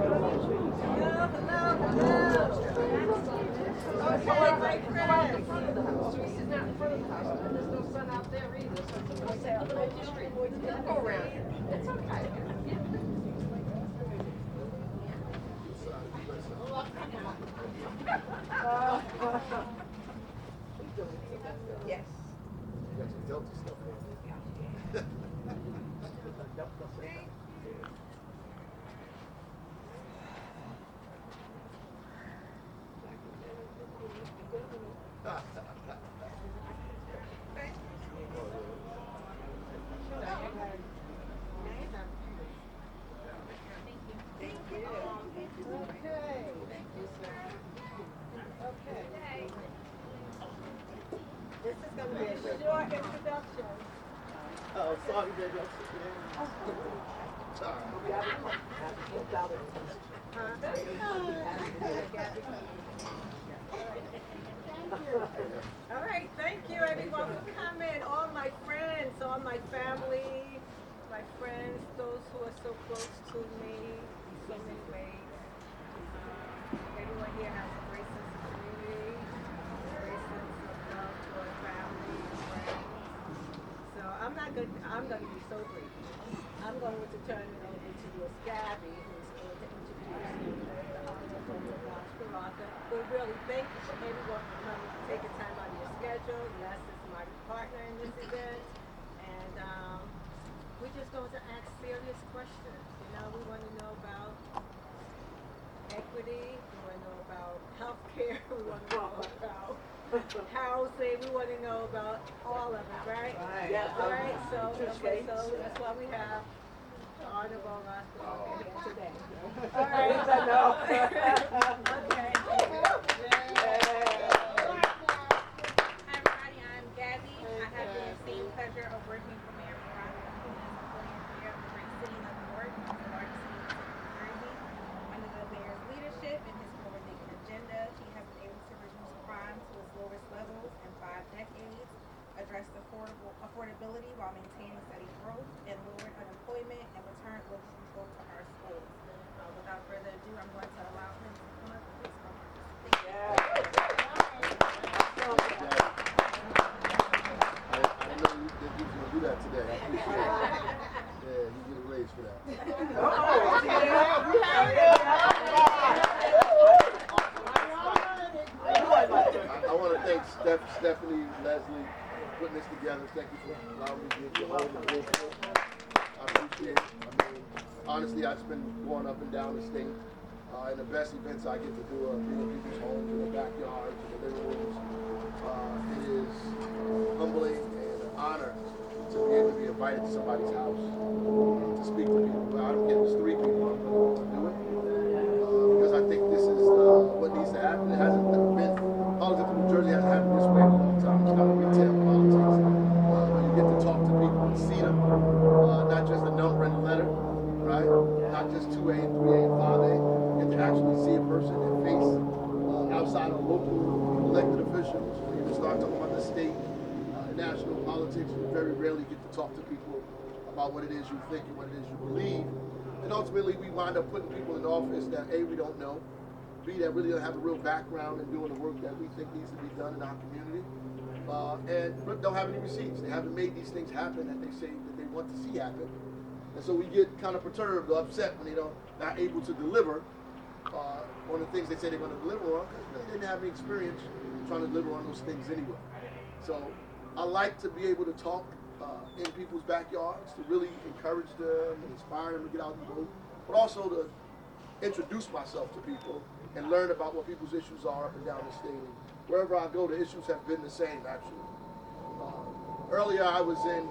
Okay, my friend. She's not in front of the house, and there's no sun out there either. So people say, "Oh, the street boys go around." It's okay. Yes. You got some Delta stuff on. This is going to be a short introduction. Oh, sorry, baby. Sorry. All right, thank you everyone for coming. All my friends, all my family, my friends, those who are so close to me in so many ways. Everyone here has a great sense of community, a great sense of love toward family and friends. So I'm going to be so brief. I'm going to turn it over to your Gabby, who's going to introduce you to the Honorable Mayor Ras Baraka. We really thank you for everyone for coming, taking time out of your schedule. Les is my partner in this event. And we're just going to ask serious questions. You know, we want to know about equity. We want to know about health care. We want to know about housing. We want to know about all of it, right? Right. Yeah. All right. So, okay, so that's why we have the Honorable Ras Baraka here today. All right. I know. Okay. Hi everybody, I'm Gabby. I have the esteemed pleasure of working for Mayor Ras Baraka, who is employee here of the great city of Newark, the largest city in the state of New Jersey. Under the mayor's leadership and his forward-thinking agenda, he has been able to reduce crime to its lowest levels in 5 decades, address affordability while maintaining steady growth, and lower unemployment and return local control to our schools. Without further ado, I'm going to allow him to come up with his remarks. Thank you. I didn't know you was going to do that today. I appreciate it. Yeah, you get a raise for that. I want to thank Stephanie, Leslie, for putting this together. Thank you for allowing me to get your home and work. I appreciate it. I mean, honestly, I've been going up and down the state. And the best events I get to do are being in people's homes, in their backyards, in their living rooms. It is humbling and an honor to be able to be invited to somebody's house to speak to people. But I don't get there's 3 people I'm going to do it because I think this is what needs to happen. It hasn't been politics in New Jersey hasn't happened this way in a long time. It's kind of retail politics. When you get to talk to people and see them, not just a number and a letter, right? Not just 2A and 3A and 5A. You get to actually see a person in face outside of local elected officials. When you start talking about the state, national politics, you very rarely get to talk to people about what it is you think and what it is you believe. And ultimately, we wind up putting people in office that A, we don't know, B, that really don't have a real background in doing the work that we think needs to be done in our community, and don't have any receipts. They haven't made these things happen that they say that they want to see happen. And so we get kind of perturbed or upset when they don't not able to deliver on the things they say they're going to deliver on, because they didn't have any experience trying to deliver on those things anyway. So I like to be able to talk in people's backyards, to really encourage them and inspire them to get out and vote, but also to introduce myself to people and learn about what people's issues are up and down the state. And wherever I go, the issues have been the same, actually. Earlier, I was in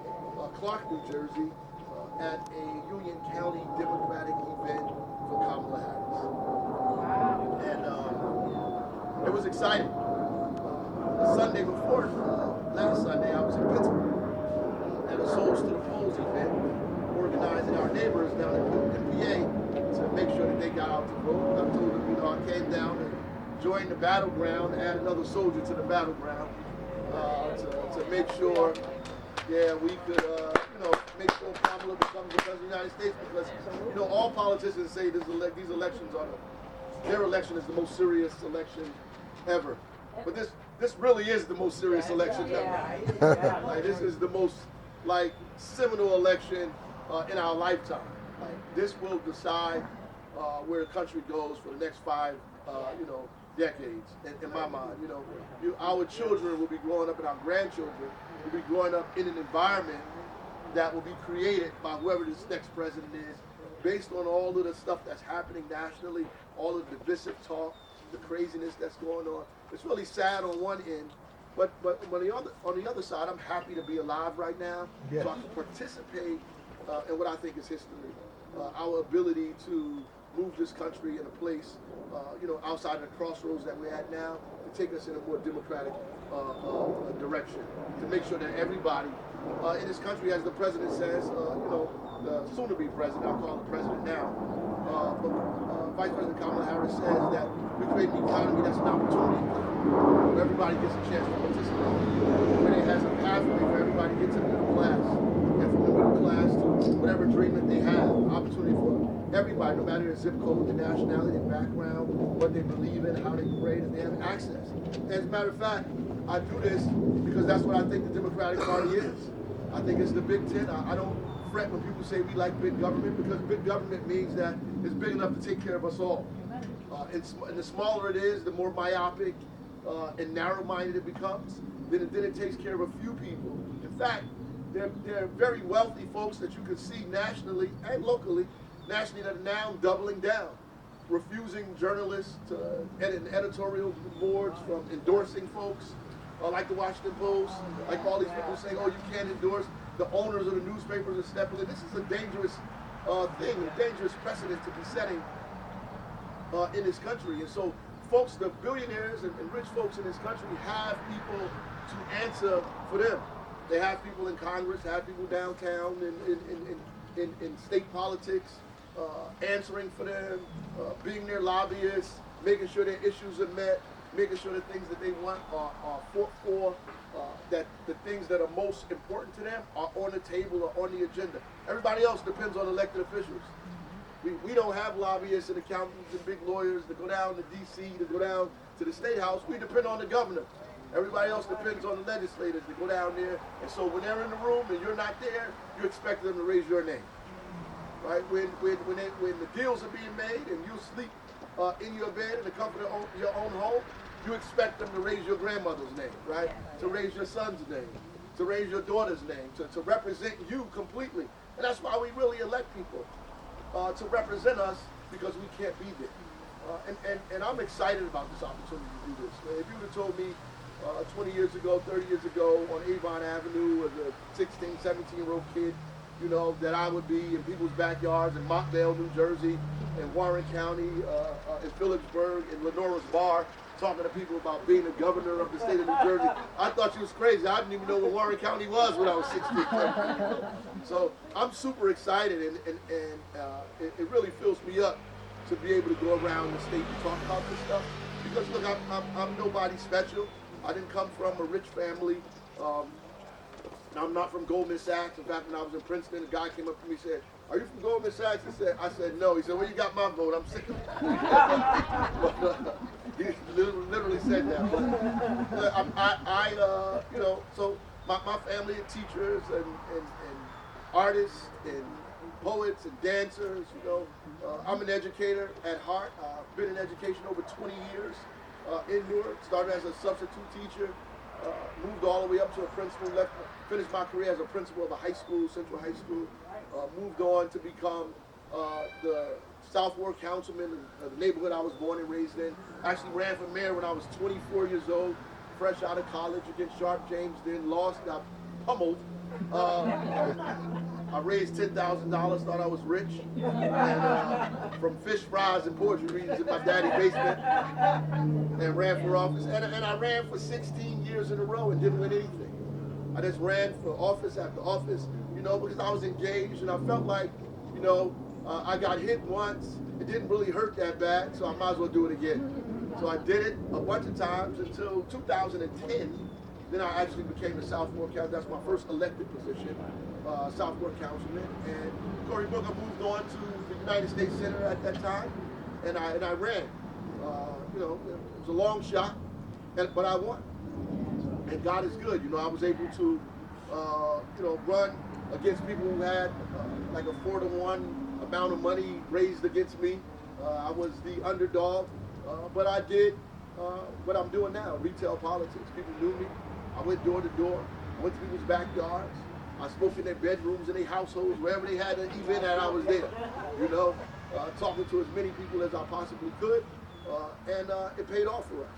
Clark, New Jersey, at a Union County Democratic event for Kamala Harris. And it was exciting. The Sunday before, last Sunday, I was in Pittsburgh at a Souls to the Polls event, organizing our neighbors down in PA to make sure that they got out to vote. I told them, I came down and joined the battleground, add another soldier to the battleground to make sure, we could, make sure Kamala becomes the president of the United States, because you know all politicians say these elections are their election is the most serious election ever. But this really is the most serious election ever. Like, this is the most like seminal election in our lifetime. Like, this will decide where the country goes for the next 5 decades. In my mind, our children will be growing up, and our grandchildren will be growing up in an environment that will be created by whoever this next president is, based on all of the stuff that's happening nationally, all of the divisive talk, the craziness that's going on. It's really sad on one end, but on the other side, I'm happy to be alive right now, so I can participate in what I think is history. Our ability to move this country in a place, outside of the crossroads that we're at now, to take us in a more democratic direction, to make sure that everybody in this country, as the president says, the soon-to-be president, I'll call him president now, but Vice President Kamala Harris says that we create an economy that's an opportunity where everybody gets a chance to participate, where it has a pathway for everybody to get to the middle class, and from the middle class to whatever dream that they have, opportunity for everybody, no matter their zip code, their nationality, their background, what they believe in, how they pray, that they have access. And as a matter of fact, I do this because that's what I think the Democratic Party is. I think it's the Big Ten. I don't fret when people say we like big government, because big government means that it's big enough to take care of us all. And the smaller it is, the more myopic and narrow-minded it becomes. Then it takes care of a few people. In fact, there are very wealthy folks that you can see nationally and locally, nationally, that are now doubling down, refusing journalists and editorial boards from endorsing folks like the Washington Post, like all these people saying, oh, you can't endorse. The owners of the newspapers are stepping in. This is a dangerous thing, a dangerous precedent to be setting in this country. And so folks, the billionaires and rich folks in this country have people to answer for them. They have people in Congress, have people downtown in state politics, answering for them, being their lobbyists, making sure their issues are met, making sure the things that they want are fought for, that the things that are most important to them are on the table or on the agenda. Everybody else depends on elected officials. We don't have lobbyists and accountants and big lawyers to go down to D.C., to go down to the State House. We depend on the governor. Everybody else depends on the legislators to go down there. And so when they're in the room and you're not there, you expect them to raise your name. Right? When the deals are being made and you sleep in your bed in the comfort of your own home, you expect them to raise your grandmother's name, right? To raise your son's name, to raise your daughter's name, to represent you completely. And that's why we really elect people, to represent us, because we can't be there. And I'm excited about this opportunity to do this. If you would have told me 20 years ago, 30 years ago on Avon Avenue as a 16, 17-year-old kid, that I would be in people's backyards in Montvale, New Jersey, in Warren County, in Phillipsburg, in Lenora's Bar, talking to people about being the governor of the state of New Jersey. I thought you was crazy. I didn't even know where Warren County was when I was 16. So I'm super excited, and it really fills me up to be able to go around the state and talk about this stuff. Because look, I'm nobody special. I didn't come from a rich family. I'm not from Goldman Sachs. In fact, when I was in Princeton, a guy came up to me and said, "Are you from Goldman Sachs?" I said, "No." He said, "Well, you got my vote. I'm sick of it." He literally said that. But so my family are teachers and artists and poets and dancers. I'm an educator at heart. I've been in education over 20 years in Newark. Started as a substitute teacher. Moved all the way up to a principal, finished my career as a principal of a high school, Central High School. Moved on to become the South Ward councilman of the neighborhood I was born and raised in. Actually ran for mayor when I was 24 years old, fresh out of college against Sharp James, then lost, got pummeled. I raised $10,000, thought I was rich, and from fish fries and poetry readings in my daddy's basement, and ran for office. And I ran for 16 years in a row and didn't win anything. I just ran for office after office, because I was engaged, and I felt like, I got hit once. It didn't really hurt that bad, so I might as well do it again. So I did it a bunch of times until 2010, Then I actually became a Southmore Council. That's my first elected position, Southmore Councilman. And Cory Booker moved on to the United States Senate at that time, and I ran. You know, it was a long shot, but I won. And God is good. You know, I was able to, you know, run against people who had like a 4-to-1 amount of money raised against me. I was the underdog, but I did what I'm doing now, retail politics. People knew me. I went door to door. I went to people's backyards. I spoke in their bedrooms, in their households, wherever they had an event at, I was there. You know, talking to as many people as I possibly could, and it paid off for us.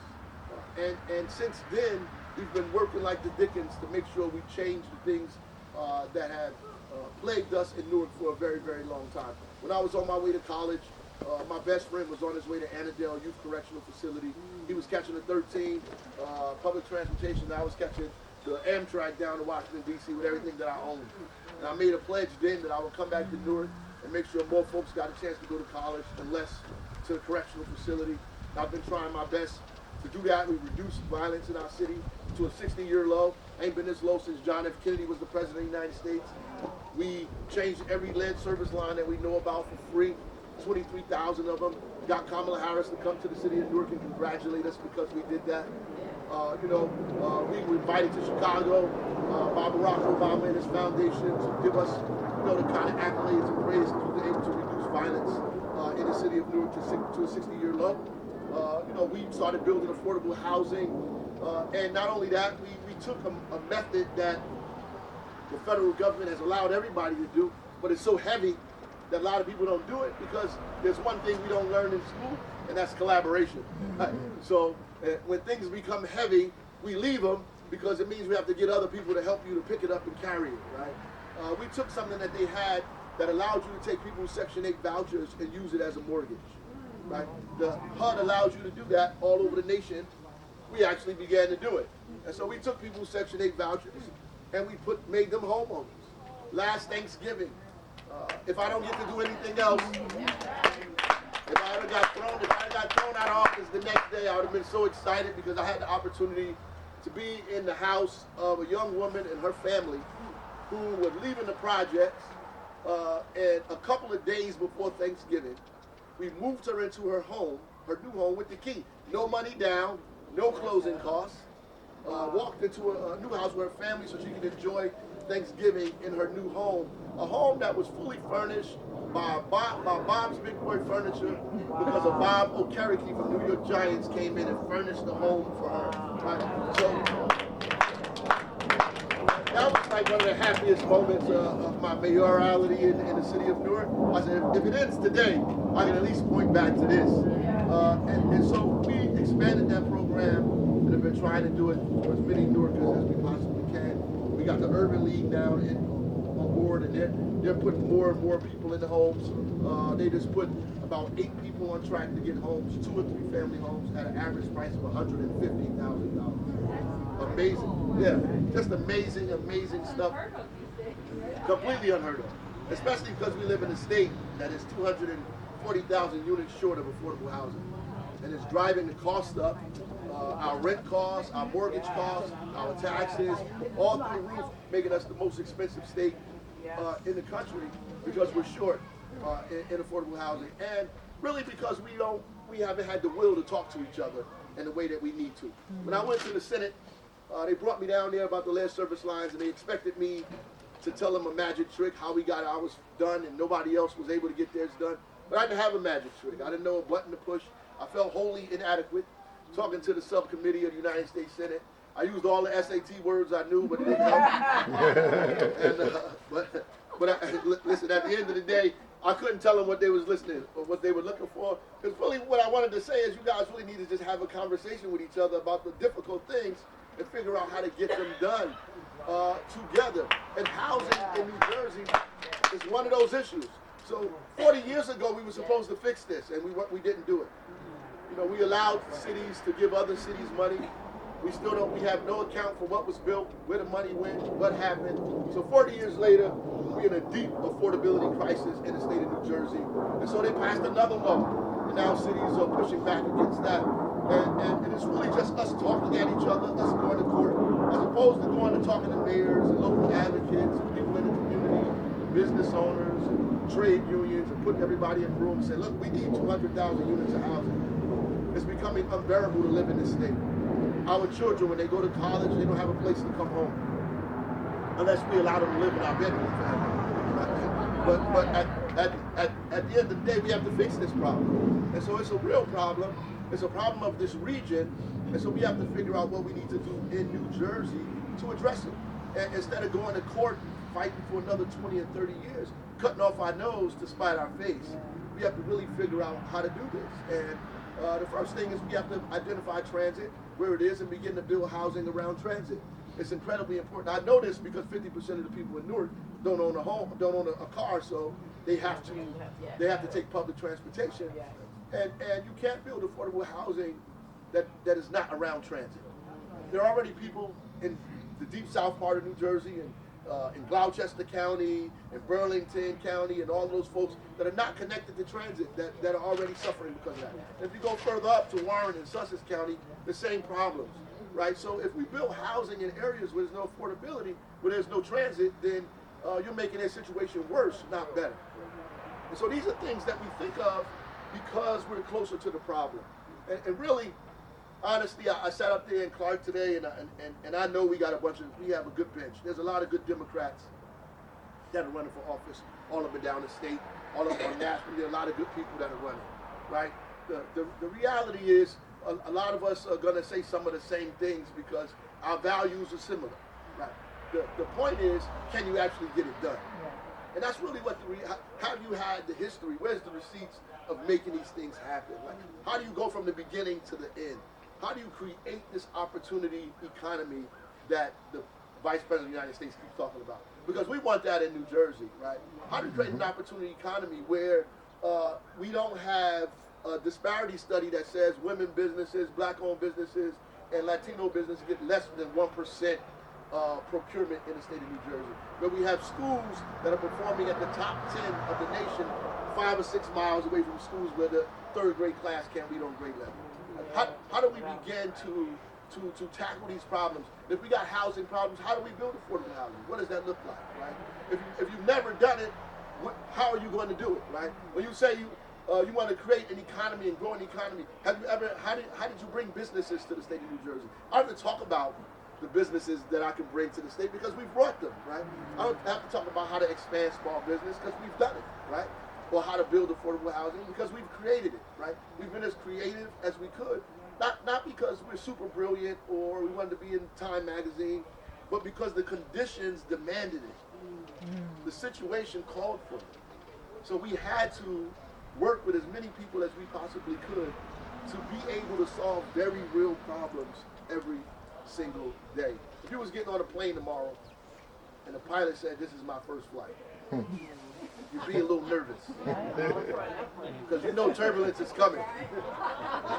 And since then, we've been working like the Dickens to make sure we change the things that have plagued us in Newark for a very, very long time. When I was on my way to college, my best friend was on his way to Annandale Youth Correctional Facility. He was catching the 13 public transportation. I was catching the Amtrak down to Washington, D.C. with everything that I owned. And I made a pledge then that I would come back to Newark and make sure more folks got a chance to go to college and less to the correctional facility. And I've been trying my best to do that. We've reduced violence in our city to a 60-year low. Ain't been this low since John F. Kennedy was the president of the United States. We changed every lead service line that we know about for free. 23,000 of them. Got Kamala Harris to come to the city of Newark and congratulate us because we did that. You know, we were invited to Chicago by Barack Obama and his foundation to give us, you know, the kind of accolades and praise that we were able to reduce violence in the city of Newark to a 60-year low. You know, we started building affordable housing, and not only that, we took a method that the federal government has allowed everybody to do, but it's so heavy that a lot of people don't do it because there's one thing we don't learn in school, and that's collaboration. Right? So when things become heavy, we leave them because it means we have to get other people to help you to pick it up and carry it. Right? We took something that they had that allowed you to take people's Section 8 vouchers and use it as a mortgage. Right? The HUD allows you to do that all over the nation. We actually began to do it. And so we took people's Section 8 vouchers and we made them homeowners. Last Thanksgiving, if I don't get to do anything else, if I had got thrown out of office the next day, I would have been so excited because I had the opportunity to be in the house of a young woman and her family who was leaving the projects, and a couple of days before Thanksgiving, we moved her into her home, her new home with the key. No money down, no closing costs. Walked into a new house with her family so she could enjoy Thanksgiving in her new home. A home that was fully furnished by Bob's Big Boy Furniture because of Bob Okereke from New York Giants came in and furnished the home for her. Right? So that was like one of the happiest moments of my mayoralty in the city of Newark. I said, if it ends today, I can at least point back to this. And so we expanded that program and have been trying to do it for as many Newarkers as we possibly can. We got the Urban League now on board, and they're putting more and more people in the homes. They just put about 8 people on track to get homes, 2 or 3 family homes at an average price of $150,000. Amazing. Yeah, just amazing, amazing stuff. Completely unheard of. Especially because we live in a state that is 240,000 units short of affordable housing. And it's driving the cost up, our rent costs, our mortgage costs, our taxes, all through the roof, making us the most expensive state in the country because we're short in affordable housing. And really because we haven't had the will to talk to each other in the way that we need to. When I went to the Senate, they brought me down there about the lead service lines, and they expected me to tell them a magic trick, how we got ours done, and nobody else was able to get theirs done. But I didn't have a magic trick. I didn't know a button to push. I felt wholly inadequate. Talking to the subcommittee of the United States Senate, I used all the SAT words I knew, but it didn't help. Listen, at the end of the day, I couldn't tell them what they was listening or what they were looking for. Because really what I wanted to say is you guys really need to just have a conversation with each other about the difficult things and figure out how to get them done together. And housing in New Jersey is one of those issues. So 40 years ago, we were supposed to fix this, and we didn't do it. You know, we allowed cities to give other cities money. We have no account for what was built, where the money went, what happened. So 40 years later, we're in a deep affordability crisis in the state of New Jersey. And so they passed another law. And now cities are pushing back against that. And it's really just us talking at each other, us going to court, as opposed to going and talking to mayors and local advocates and people in the community, business owners and trade unions, and putting everybody in rooms and saying, look, we need 200,000 units of housing. It's becoming unbearable to live in this state. Our children, when they go to college, they don't have a place to come home unless we allow them to live in our bedroom family. But at the end of the day, we have to fix this problem. And so it's a real problem. It's a problem of this region. And so we have to figure out what we need to do in New Jersey to address it. And instead of going to court, fighting for another 20 and 30 years, cutting off our nose to spite our face, we have to really figure out how to do this. And the first thing is we have to identify transit, where it is, and begin to build housing around transit. It's incredibly important. I know this because 50% of the people in Newark don't own a home, don't own a car, so they have to take public transportation. And you can't build affordable housing that is not around transit. There are already people in the deep south part of New Jersey and in Gloucester County, in Burlington County, and all those folks that are not connected to transit that are already suffering because of that. If you go further up to Warren and Sussex County, the same problems, right? So if we build housing in areas where there's no affordability, where there's no transit, then you're making their situation worse, not better. And so these are things that we think of because we're closer to the problem. And really, honestly, I sat up there in Clark today, and I know we have a good bench. There's a lot of good Democrats that are running for office all up and down the state, all up on national. There are a lot of good people that are running, right? The reality is a lot of us are going to say some of the same things because our values are similar, right? The point is, can you actually get it done? And that's really what have you had the history? Where's the receipts of making these things happen? Like, how do you go from the beginning to the end? How do you create this opportunity economy that the Vice President of the United States keeps talking about? Because we want that in New Jersey, right? How do you create an opportunity economy where we don't have a disparity study that says women businesses, black-owned businesses, and Latino businesses get less than 1% procurement in the state of New Jersey, where we have schools that are performing at the top 10 of the nation 5 or 6 miles away from schools where the third grade class can't read on grade level. How do we begin to tackle these problems? If we got housing problems, how do we build affordable housing? What does that look like, right? If you've never done it, how are you going to do it, right? When you say you want to create an economy and grow an economy, how did you bring businesses to the state of New Jersey? I have to talk about the businesses that I can bring to the state because we've brought them, right? I don't have to talk about how to expand small business because we've done it, right? Or how to build affordable housing because we've created it, right? We've been as creative as we could, not because we're super brilliant or we wanted to be in Time magazine, but because the conditions demanded it. The situation called for it. So we had to work with as many people as we possibly could to be able to solve very real problems every single day. If you was getting on a plane tomorrow and the pilot said, "This is my first flight," you'd be a little nervous because you know turbulence is coming.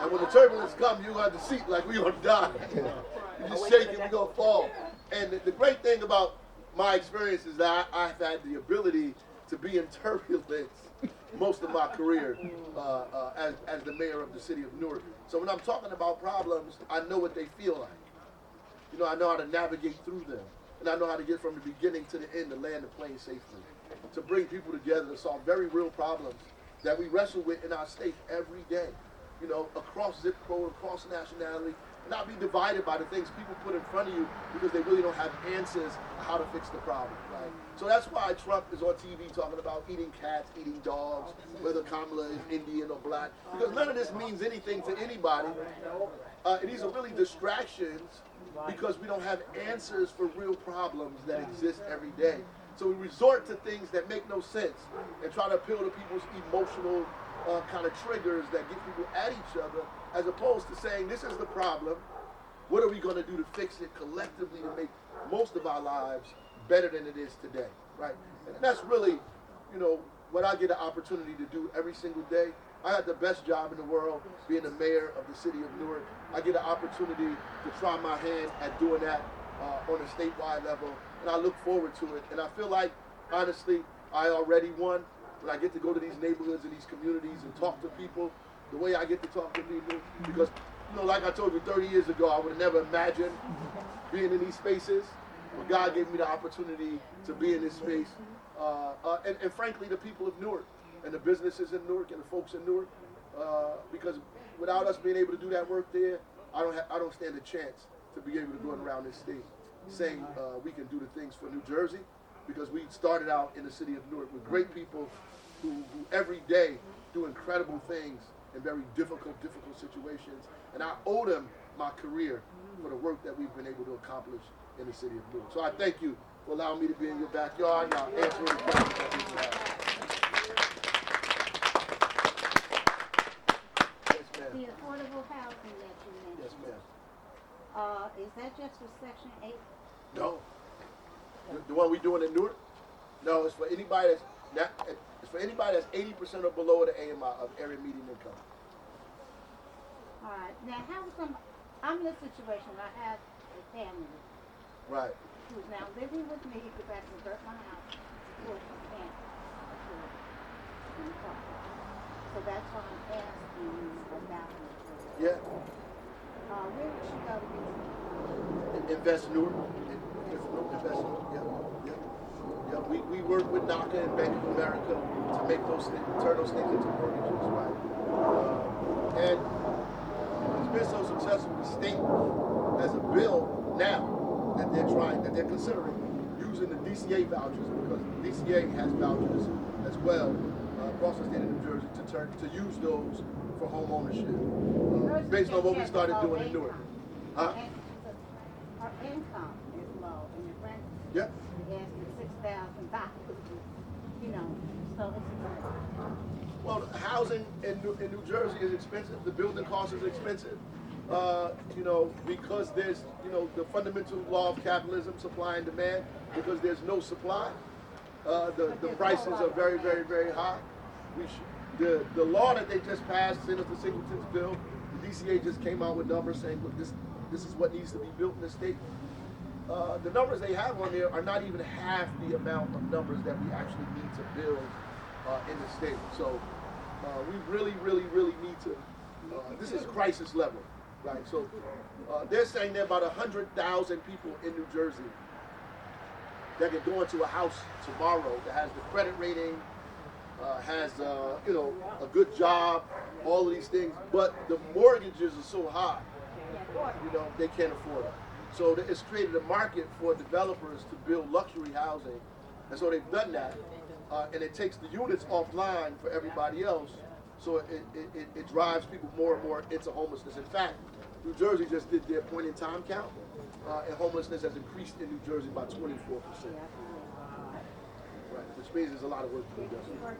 And when the turbulence comes, you're going to seat like we're going to die. You just shake it, we're going to fall. And the great thing about my experience is that I've had the ability to be in turbulence most of my career as the mayor of the city of Newark. So when I'm talking about problems, I know what they feel like. You know, I know how to navigate through them. And I know how to get from the beginning to the end to land the plane safely. To bring people together to solve very real problems that we wrestle with in our state every day. You know, across zip code, across nationality. Not be divided by the things people put in front of you because they really don't have answers on how to fix the problem, right? So that's why Trump is on TV talking about eating cats, eating dogs, whether Kamala is Indian or black, because none of this means anything to anybody. And these are really distractions because we don't have answers for real problems that exist every day. So we resort to things that make no sense and try to appeal to people's emotional kind of triggers that get people at each other, as opposed to saying, this is the problem, what are we going to do to fix it collectively to make most of our lives better than it is today, right? And that's really, you know, what I get an opportunity to do every single day. I had the best job in the world, being the mayor of the city of Newark. I get an opportunity to try my hand at doing that on a statewide level, and I look forward to it. And I feel like, honestly, I already won. When I get to go to these neighborhoods and these communities and talk to people, the way I get to talk to people, because like I told you 30 years ago, I would have never imagined being in these spaces. But God gave me the opportunity to be in this space. And frankly, the people of Newark and the businesses in Newark and the folks in Newark, because without us being able to do that work there, I don't stand a chance to be able to go around this state saying we can do the things for New Jersey, because we started out in the city of Newark with great people who every day do incredible things in very difficult situations. And I owe them my career for the work that we've been able to accomplish in the city of Newark. So I thank you for allowing me to be in your backyard and answering the questions that people have. Yes, ma'am. The affordable housing that you mentioned. Yes, ma'am. Is that just for Section 8? No. The one we doing in Newark? No, it's for anybody that's 80% or below the AMI of area median income. All right. Now, I'm in a situation. I have a family Right. who's now living with me because I convert my house to a camp. So that's why I'm asking you about it. Yeah. Where would she go to get Invest in Newark. Invest in Newark. Yeah. We work with NACA and Bank of America to make turn those things into mortgages, right? And it's been so successful. The state has a bill now that they're considering using the DCA vouchers, because the DCA has vouchers as well across the state of New Jersey to use those for home ownership, based on what we started doing in Newark. Huh? Her income is low and the rent Yep. is $6,000. So it's Well, housing in New Jersey is expensive. The building cost is expensive. Because there's, the fundamental law of capitalism, supply and demand. Because there's no supply, the prices are very, very, very high. The law that they just passed, Senator Singleton's bill, the DCA just came out with numbers saying, look, this is what needs to be built in the state. The numbers they have on there are not even half the amount of numbers that we actually need to build in the state. So we really, really, really need to, this is crisis level, right? So they're saying there are about 100,000 people in New Jersey that can go into a house tomorrow that has the credit rating, has a good job, all of these things, but the mortgages are so high, they can't afford it. So it's created a market for developers to build luxury housing, and so they've done that, and it takes the units offline for everybody else, so it drives people more and more into homelessness. In fact, New Jersey just did their point-in-time count, and homelessness has increased in New Jersey by 24%. Right, which means there's a lot of work to be done. We're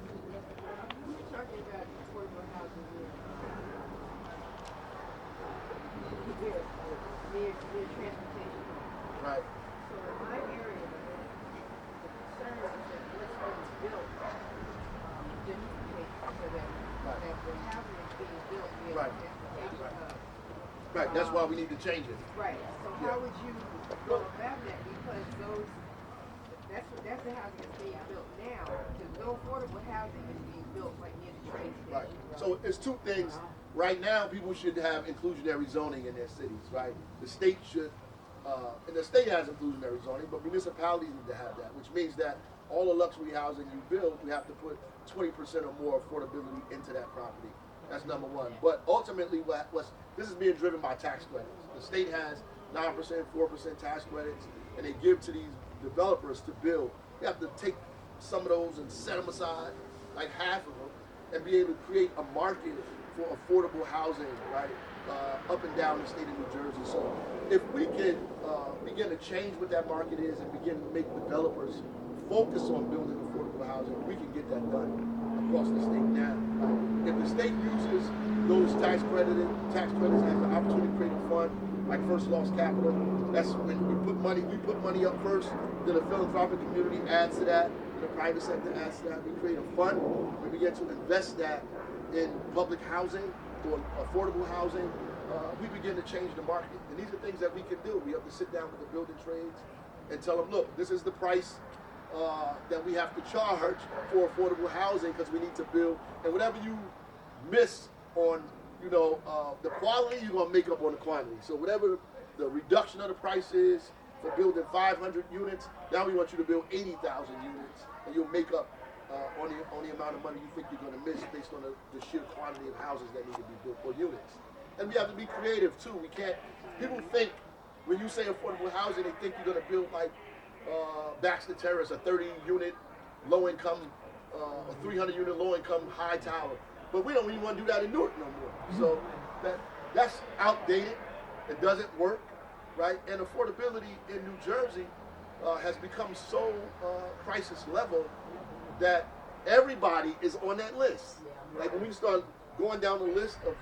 talking about affordable housing near transportation. Right. So in my area, the concern is that what's being built gentrification, so that the housing is being built near Right. the transportation hub. Right, that's why we need to change it. Right. So how would you go about that? Because that's the housing that's being built now. Because no affordable housing is being built right near the train station. Right. So it's two things. Right now, people should have inclusionary zoning in their cities, right? The state should, and the state has inclusionary zoning, but municipalities need to have that, which means that all the luxury housing you build, you have to put 20% or more affordability into that property. That's number one. But ultimately, this is being driven by tax credits. The state has 9%, 4% tax credits, and they give to these developers to build. You have to take some of those and set them aside, like half of them, and be able to create a market for affordable housing, right, up and down the state of New Jersey. So if we can begin to change what that market is and begin to make developers focus on building affordable housing, we can get that done across the state now. Right? If the state uses those tax credits as an opportunity to create a fund, like First Loss Capital, that's when we put money up first, then the philanthropic community adds to that, and the private sector adds to that. We create a fund, we begin to invest that in public housing or affordable housing, we begin to change the market. And these are things that we can do. We have to sit down with the building trades and tell them, look, this is the price that we have to charge for affordable housing because we need to build. And whatever you miss on you know, the quality you're gonna make up on the quantity. So whatever the reduction of the price is for building 500 units, now we want you to build 80,000 units, and you'll make up on the amount of money you think you're gonna miss based on the sheer quantity of houses that need to be built or units. And we have to be creative too. We can't. People think when you say affordable housing, they think you're gonna build like Baxter Terrace, a 30-unit low-income, a 300-unit low-income high tower. But we don't even want to do that in Newark no more. So that's outdated. It doesn't work, right? And affordability in New Jersey has become so crisis level that everybody is on that list. Like when we start going down the list of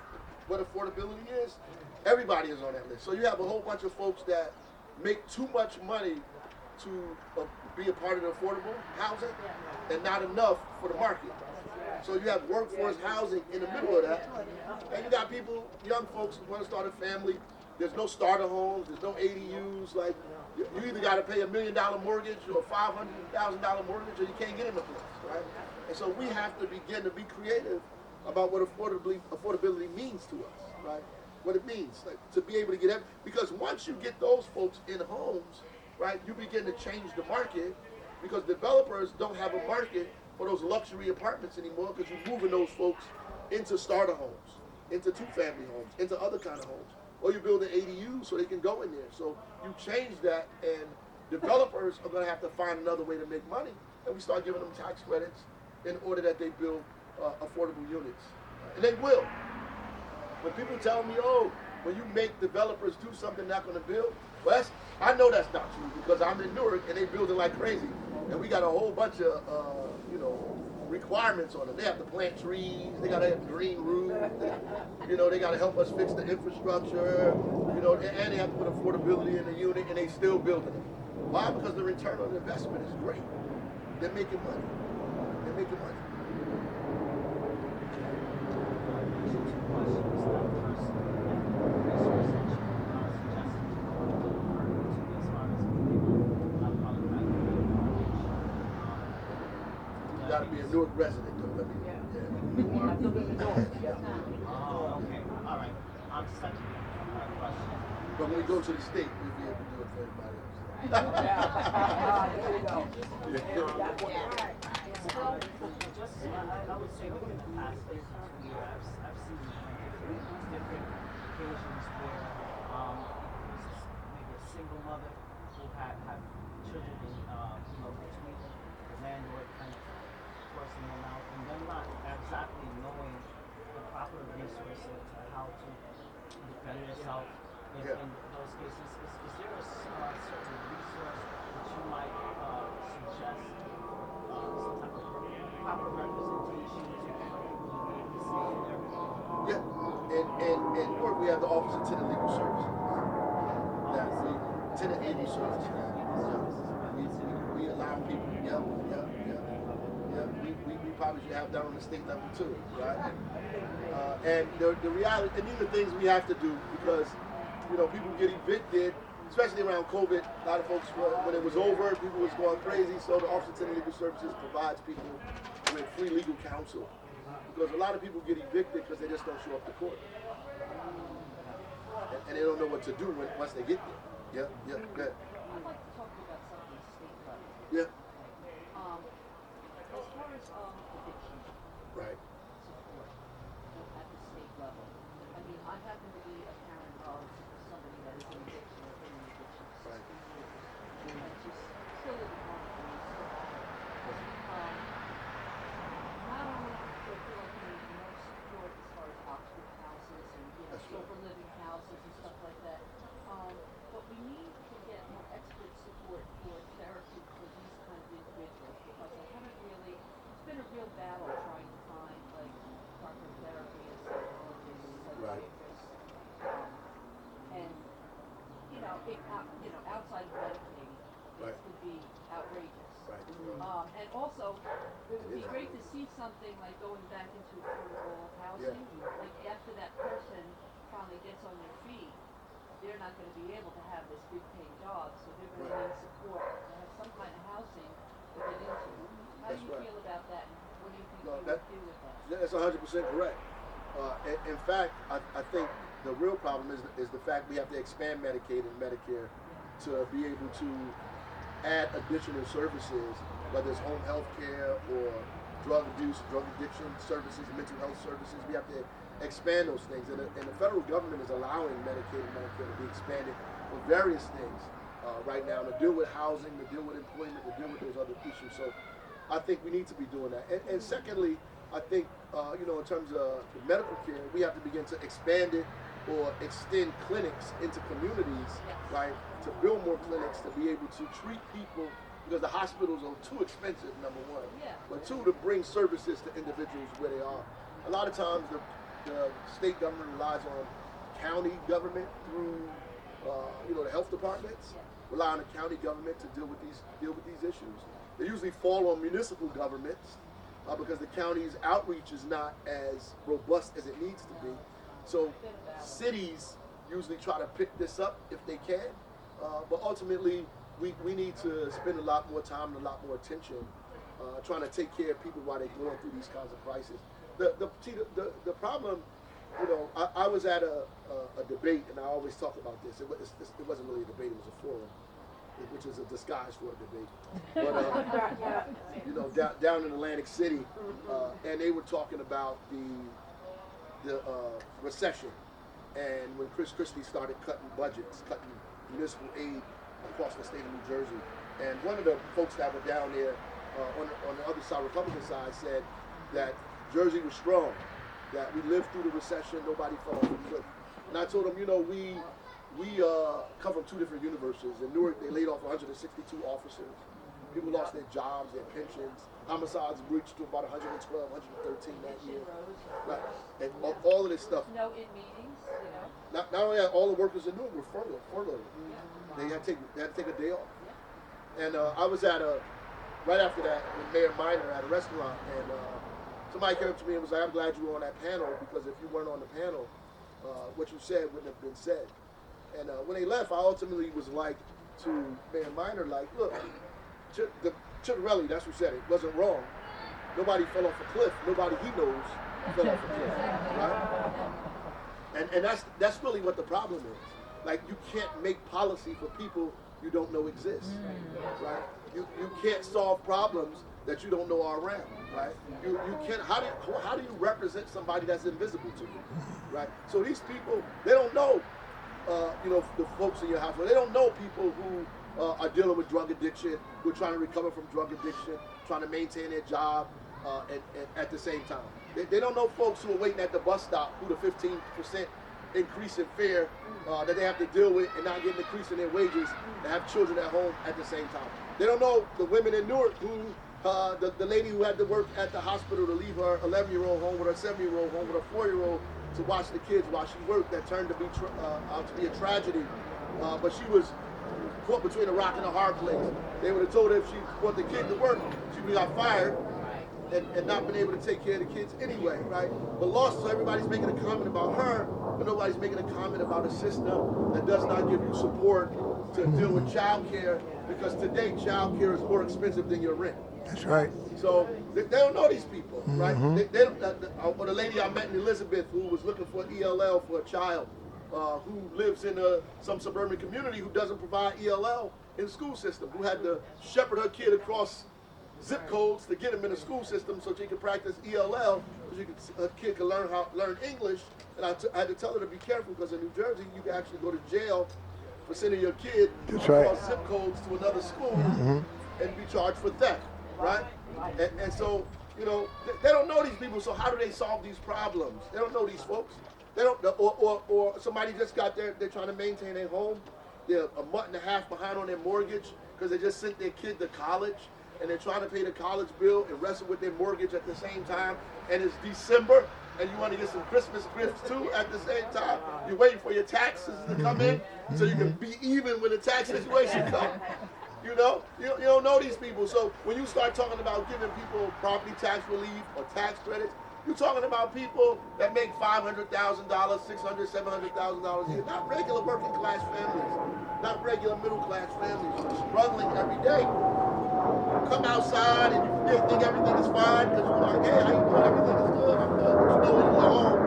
what affordability is, everybody is on that list. So you have a whole bunch of folks that make too much money to be a part of the affordable housing and not enough for the market. So you have workforce housing in the middle of that. And you got people, young folks who want to start a family. There's no starter homes. There's no ADUs. Like, you either got to pay $1 million mortgage or $500,000 mortgage, or you can't get in the place, right? And so we have to begin to be creative about what affordability means to us, right? What it means, like, to be able to get because once you get those folks in homes, right, you begin to change the market, because developers don't have a market for those luxury apartments anymore, because you're moving those folks into starter homes, into two-family homes, into other kind of homes. Or you build an ADU so they can go in there. So you change that, and developers are going to have to find another way to make money, and we start giving them tax credits in order that they build affordable units. And they will. When people tell me, oh, when you make developers do something they're not going to build, well, I know that's not true, because I'm in Newark and they building like crazy. And we got a whole bunch of, requirements on them. They have to plant trees, they got to have green roofs, they got to help us fix the infrastructure, and they have to put affordability in the unit, and they still building it. Why? Because the return on investment is great. They're making money. They're making money. You got to be a Newark resident, though. Oh, okay. All right. Second question. But when we go to the state, we'll be able to do it for everybody else. There you go. Just, I would say within the past 2 years, I've seen different occasions where maybe a single mother who had children in, between the landlord kind of forcing them out, and them not exactly knowing the proper resources on how to defend yourself in those cases. Is there a certain resource that you might suggest, some type of proper representation to people who need to see in there? Yeah, and in Newark we have the Office of Tenant Legal Services. Tenant Legal Services. We allow people, we probably should have that on the state level too, right? And the reality, and these are things we have to do, because people get evicted, especially around COVID. A lot of folks, when it was over, people was going crazy. So the Office of Tenant Legal Services provides people with free legal counsel, because a lot of people get evicted because they just don't show up to court, and they don't know what to do once they get there. Yeah, good. I'd like to talk to you about something state level. Yeah. As far as eviction Right. support at the state level, I mean, I happen to be a parent of somebody that is in eviction or in an eviction for 16 years. And it's just still in the home for me, so not only do I feel like we need more support as far as Oxford houses and That's sober right. living houses and stuff like that, but we need to get more expert support for therapy for these kind of individuals, because I haven't really, it's been a real battle trying to find like proper therapy and psychologists, psychiatrists, and outside of medicating, Right. it would be outrageous. Right. And also, it would be great to see something like going back into affordable housing, like after that person finally gets on their feet, they're not going to be able to have this big paying job, so they're going to need support to have some kind of housing to get into. How do you feel about that, and what do you think you would do with that? That's 100% correct. In fact, I think the real problem is the fact we have to expand Medicaid and Medicare to be able to add additional services, whether it's home health care or drug abuse, drug addiction services, mental health services. We have to expand those things. And the federal government is allowing Medicaid and Medicare to be expanded for various things right now, to deal with housing, to deal with employment, to deal with those other issues. So I think we need to be doing that. And secondly, I think, in terms of the medical care, we have to begin to expand it or extend clinics into communities, right? To build more clinics, to be able to treat people, because the hospitals are too expensive, number one. But two, to bring services to individuals where they are. A lot of times the state government relies on county government through, the health departments, rely on the county government to deal with these issues. They usually fall on municipal governments because the county's outreach is not as robust as it needs to be. So cities usually try to pick this up if they can, but ultimately we need to spend a lot more time and a lot more attention trying to take care of people while they're going through these kinds of crises. The problem, I was at a debate, and I always talk about this. It wasn't really a debate; it was a forum, which is a disguise for a debate. But down in Atlantic City, and they were talking about the recession, and when Chris Christie started cutting budgets, cutting municipal aid across the state of New Jersey, and one of the folks that were down there on the other side, Republican side, said that Jersey was strong, that we lived through the recession, nobody fell off the cliff. And I told them, we come from two different universes. In Newark, they laid off 162 officers. People lost their jobs, their pensions. Homicides breached to about 112, 113 that year. Right. And all of this stuff. No in meetings, Not only that, all the workers in Newark were furloughed. They had to take a day off. And I was right after that, with Mayor Minor at a restaurant, and somebody came up to me and was like, "I'm glad you were on that panel, because if you weren't on the panel, what you said wouldn't have been said." And when they left, I ultimately was like to Mayor Minor, like, "Look, Chitterelli, that's who said it, wasn't wrong. Nobody fell off a cliff. Nobody he knows fell off a cliff, right?" And that's really what the problem is. Like, you can't make policy for people you don't know exist, right? You can't solve problems that you don't know are around, right? You can't. How do you represent somebody that's invisible to you, right? So these people, they don't know, the folks in your household. They don't know people who are dealing with drug addiction, who are trying to recover from drug addiction, trying to maintain their job, and at the same time. They don't know folks who are waiting at the bus stop, who the 15% increase in fare that they have to deal with, and not getting an increase in their wages, and have children at home at the same time. They don't know the women in Newark who, the lady who had to work at the hospital to leave her 11-year-old home with her 7-year-old home with her 4-year-old to watch the kids while she worked, that turned to be out to be a tragedy. But she was caught between a rock and a hard place. They would have told her if she brought the kid to work, she would have got fired and not been able to take care of the kids anyway, right? But lost, so everybody's making a comment about her, but nobody's making a comment about a system that does not give you support to deal with child care, because today child care is more expensive than your rent. That's right. So they don't know these people, right? Or the lady I met in Elizabeth who was looking for ELL for a child who lives in some suburban community who doesn't provide ELL in the school system, who had to shepherd her kid across zip codes to get him in the school system so she could practice ELL, so her kid could learn English. And I had to tell her to be careful, because in New Jersey you can actually go to jail for sending your kid across zip codes to another school and be charged for theft, right? And so, they don't know these people. So how do they solve these problems? They don't know these folks. They don't, or somebody just got there. They're trying to maintain their home. They're a month and a half behind on their mortgage because they just sent their kid to college, and they're trying to pay the college bill and wrestle with their mortgage at the same time. And it's December, and you want to get some Christmas gifts too at the same time. You're waiting for your taxes to come in so you can be even when the tax situation comes. You don't know these people. So when you start talking about giving people property tax relief or tax credits, you're talking about people that make $500,000, $600,000, $700,000 a year. Not regular working class families, not regular middle class families, struggling every day. Come outside and you think everything is fine because you're like, "Hey, how you doing? Everything is good. I'm good." But you know when you're home,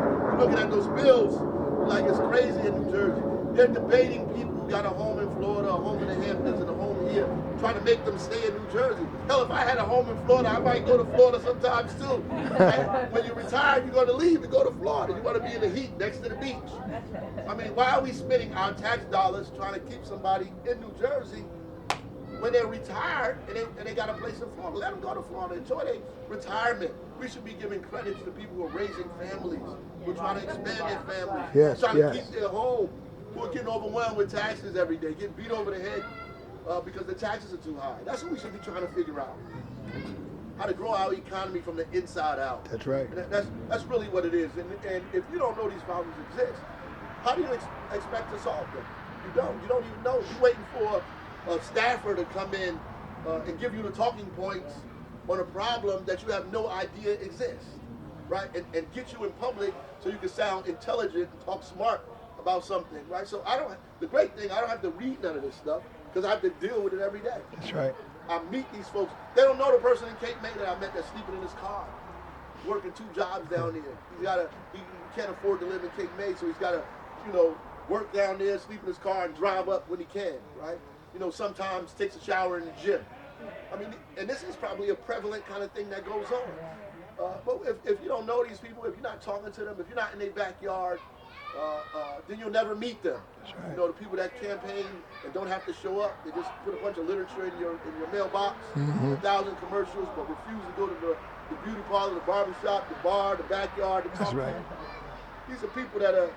they're debating people who got a home in Florida, a home in the Hamptons, and a home here, trying to make them stay in New Jersey. Hell, if I had a home in Florida, I might go to Florida sometimes too. Like, when you retire, you're going to leave and go to Florida. You want to be in the heat next to the beach. I mean, why are we spending our tax dollars trying to keep somebody in New Jersey when they're retired and they got a place in Florida? Let them go to Florida, enjoy their retirement. We should be giving credit to the people who are raising families, who are trying to expand their families, trying to keep their home, who are getting overwhelmed with taxes every day, getting beat over the head because the taxes are too high. That's what we should be trying to figure out. How to grow our economy from the inside out. That's right. And that's really what it is. And if you don't know these problems exist, how do you expect to solve them? You don't. You don't even know. You're waiting for a staffer to come in and give you the talking points on a problem that you have no idea exists, right? And get you in public so you can sound intelligent and talk smart about something, right? So the great thing, I don't have to read none of this stuff because I have to deal with it every day. That's right. I meet these folks. They don't know the person in Cape May that I met that's sleeping in his car, working 2 jobs down there. He can't afford to live in Cape May, so he's got to, work down there, sleep in his car, and drive up when he can, right? Sometimes takes a shower in the gym. I mean, and this is probably a prevalent kind of thing that goes on. But if you don't know these people, if you're not talking to them, if you're not in their backyard, then you'll never meet them. Right. The people that campaign and don't have to show up, they just put a bunch of literature in your mailbox, 1,000 commercials, but refuse to go to the beauty parlor, the barber shop, the bar, the backyard, to talk to them. These are people that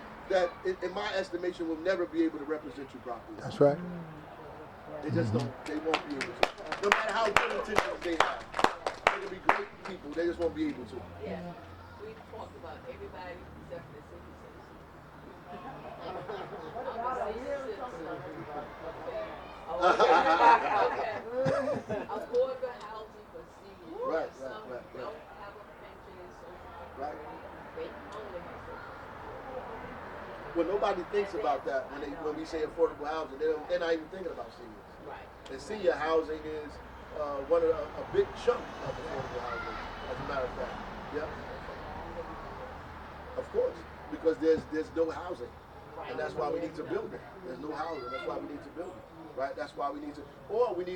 in my estimation will never be able to represent you properly. That's right. They just don't. They won't be able to. No matter how good intentions they have, they can be great people. They just won't be able to. Yeah. We talked about everybody except the citizens. Affordable housing for seniors. Right. Don't have a pension and social Right. They only have social. Well, nobody thinks about that when we say affordable housing. They're not even thinking about seniors. Right. And senior housing is one of a big chunk of affordable housing, as a matter of fact. Yep. Of course, because there's no housing, and that's why we need to build it. There's no housing. That's why we need to build it. Right. That's why we need